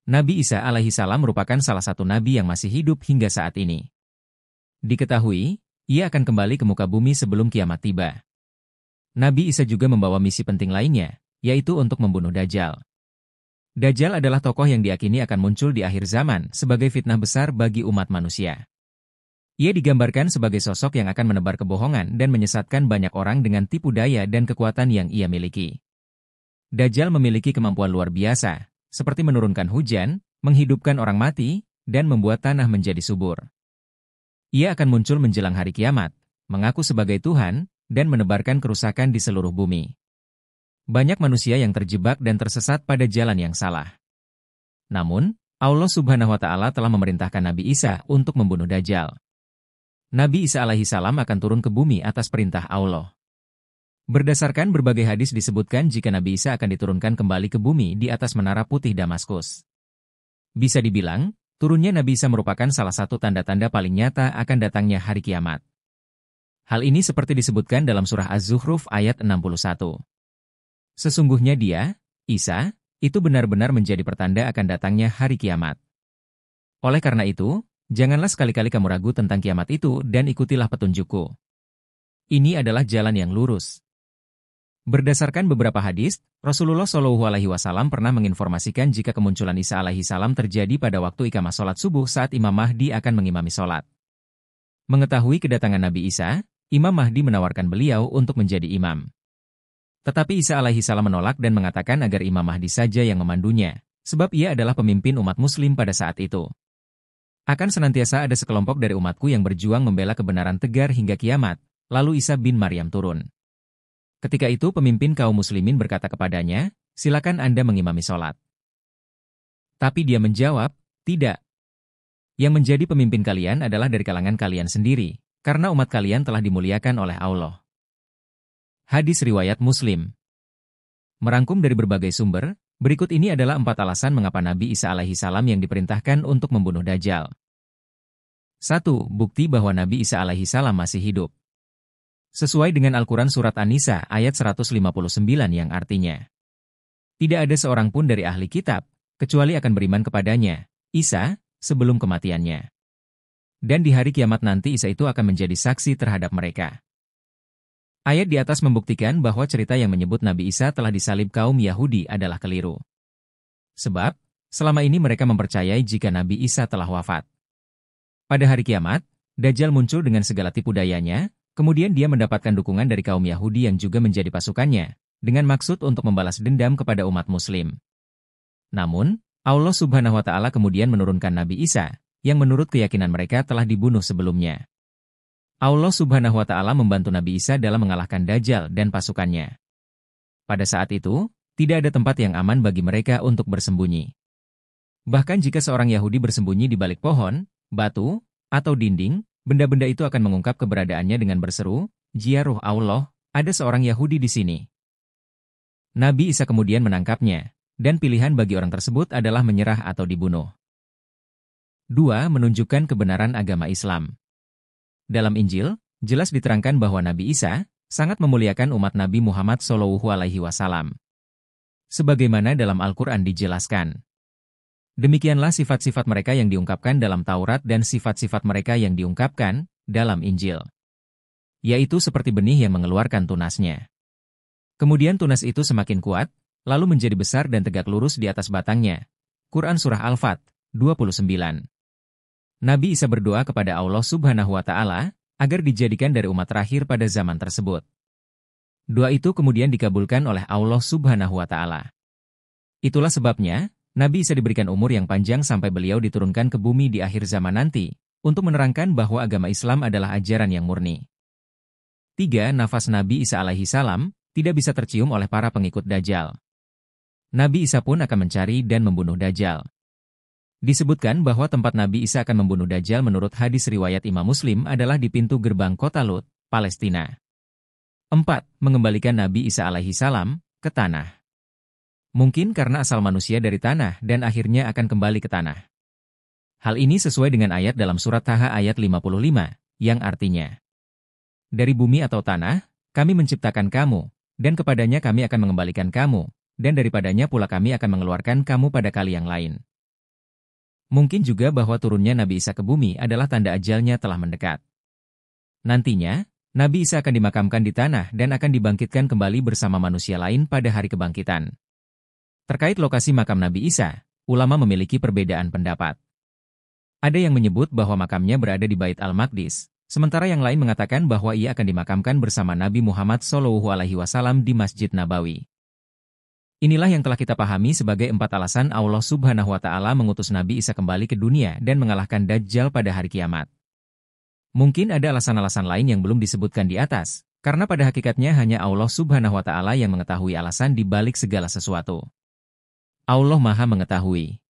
Nabi Isa alaihi salam merupakan salah satu nabi yang masih hidup hingga saat ini. Diketahui, ia akan kembali ke muka bumi sebelum kiamat tiba. Nabi Isa juga membawa misi penting lainnya, yaitu untuk membunuh Dajjal. Dajjal adalah tokoh yang diyakini akan muncul di akhir zaman sebagai fitnah besar bagi umat manusia. Ia digambarkan sebagai sosok yang akan menebar kebohongan dan menyesatkan banyak orang dengan tipu daya dan kekuatan yang ia miliki. Dajjal memiliki kemampuan luar biasa, seperti menurunkan hujan, menghidupkan orang mati, dan membuat tanah menjadi subur. Ia akan muncul menjelang hari kiamat, mengaku sebagai Tuhan, dan menebarkan kerusakan di seluruh bumi. Banyak manusia yang terjebak dan tersesat pada jalan yang salah. Namun, Allah Subhanahu wa Ta'ala telah memerintahkan Nabi Isa untuk membunuh Dajjal. Nabi Isa alaihi salam akan turun ke bumi atas perintah Allah. Berdasarkan berbagai hadis disebutkan jika Nabi Isa akan diturunkan kembali ke bumi di atas menara putih Damaskus. Bisa dibilang, turunnya Nabi Isa merupakan salah satu tanda-tanda paling nyata akan datangnya hari kiamat. Hal ini seperti disebutkan dalam surah Az-Zukhruf ayat 61. Sesungguhnya dia, Isa, itu benar-benar menjadi pertanda akan datangnya hari kiamat. Oleh karena itu, janganlah sekali-kali kamu ragu tentang kiamat itu dan ikutilah petunjukku. Ini adalah jalan yang lurus. Berdasarkan beberapa hadis, Rasulullah SAW pernah menginformasikan jika kemunculan Isa alaihi salam terjadi pada waktu iqamah sholat subuh saat Imam Mahdi akan mengimami sholat. Mengetahui kedatangan Nabi Isa, Imam Mahdi menawarkan beliau untuk menjadi imam. Tetapi Isa alaihi salam menolak dan mengatakan agar Imam Mahdi saja yang memandunya, sebab ia adalah pemimpin umat muslim pada saat itu. Akan senantiasa ada sekelompok dari umatku yang berjuang membela kebenaran tegar hingga kiamat, lalu Isa bin Maryam turun. Ketika itu pemimpin kaum muslimin berkata kepadanya, silakan Anda mengimami sholat. Tapi dia menjawab, tidak. Yang menjadi pemimpin kalian adalah dari kalangan kalian sendiri, karena umat kalian telah dimuliakan oleh Allah. Hadis riwayat Muslim. Merangkum dari berbagai sumber, berikut ini adalah 4 alasan mengapa Nabi Isa alaihi salam yang diperintahkan untuk membunuh Dajjal. 1. Bukti bahwa Nabi Isa alaihi salam masih hidup. Sesuai dengan Al-Quran Surat An-Nisa ayat 159 yang artinya, tidak ada seorang pun dari ahli kitab, kecuali akan beriman kepadanya, Isa, sebelum kematiannya. Dan di hari kiamat nanti Isa itu akan menjadi saksi terhadap mereka. Ayat di atas membuktikan bahwa cerita yang menyebut Nabi Isa telah disalib kaum Yahudi adalah keliru. Sebab, selama ini mereka mempercayai jika Nabi Isa telah wafat. Pada hari kiamat, Dajjal muncul dengan segala tipu dayanya, kemudian dia mendapatkan dukungan dari kaum Yahudi yang juga menjadi pasukannya, dengan maksud untuk membalas dendam kepada umat muslim. Namun, Allah Subhanahu wa Ta'ala kemudian menurunkan Nabi Isa, yang menurut keyakinan mereka telah dibunuh sebelumnya. Allah Subhanahu wa Ta'ala membantu Nabi Isa dalam mengalahkan Dajjal dan pasukannya. Pada saat itu, tidak ada tempat yang aman bagi mereka untuk bersembunyi. Bahkan jika seorang Yahudi bersembunyi di balik pohon, batu, atau dinding, benda-benda itu akan mengungkap keberadaannya dengan berseru, "Jia Ruh Allah, ada seorang Yahudi di sini." Nabi Isa kemudian menangkapnya, dan pilihan bagi orang tersebut adalah menyerah atau dibunuh. 2. Menunjukkan kebenaran agama Islam. Dalam Injil, jelas diterangkan bahwa Nabi Isa sangat memuliakan umat Nabi Muhammad SAW. Sebagaimana dalam Al-Quran dijelaskan. Demikianlah sifat-sifat mereka yang diungkapkan dalam Taurat dan sifat-sifat mereka yang diungkapkan dalam Injil. Yaitu seperti benih yang mengeluarkan tunasnya. Kemudian tunas itu semakin kuat, lalu menjadi besar dan tegak lurus di atas batangnya. Quran Surah Al-Fat, 29. Nabi Isa berdoa kepada Allah Subhanahu wa Ta'ala agar dijadikan dari umat terakhir pada zaman tersebut. Doa itu kemudian dikabulkan oleh Allah Subhanahu wa Ta'ala. Itulah sebabnya, Nabi Isa diberikan umur yang panjang sampai beliau diturunkan ke bumi di akhir zaman nanti, untuk menerangkan bahwa agama Islam adalah ajaran yang murni. 3. Nafas Nabi Isa alaihi salam tidak bisa tercium oleh para pengikut Dajjal. Nabi Isa pun akan mencari dan membunuh Dajjal. Disebutkan bahwa tempat Nabi Isa akan membunuh Dajjal menurut hadis riwayat Imam Muslim adalah di pintu gerbang kota Lut, Palestina. 4. Mengembalikan Nabi Isa alaihi salam ke tanah. Mungkin karena asal manusia dari tanah dan akhirnya akan kembali ke tanah. Hal ini sesuai dengan ayat dalam surat Taha ayat 55, yang artinya, dari bumi atau tanah, kami menciptakan kamu, dan kepadanya kami akan mengembalikan kamu, dan daripadanya pula kami akan mengeluarkan kamu pada kali yang lain. Mungkin juga bahwa turunnya Nabi Isa ke bumi adalah tanda ajalnya telah mendekat. Nantinya, Nabi Isa akan dimakamkan di tanah dan akan dibangkitkan kembali bersama manusia lain pada hari kebangkitan. Terkait lokasi makam Nabi Isa, ulama memiliki perbedaan pendapat. Ada yang menyebut bahwa makamnya berada di Bait Al-Maqdis, sementara yang lain mengatakan bahwa ia akan dimakamkan bersama Nabi Muhammad SAW di Masjid Nabawi. Inilah yang telah kita pahami sebagai 4 alasan Allah Subhanahu wa Ta'ala mengutus Nabi Isa kembali ke dunia dan mengalahkan Dajjal pada hari kiamat. Mungkin ada alasan-alasan lain yang belum disebutkan di atas, karena pada hakikatnya hanya Allah Subhanahu wa Ta'ala yang mengetahui alasan di balik segala sesuatu. Allah Maha Mengetahui.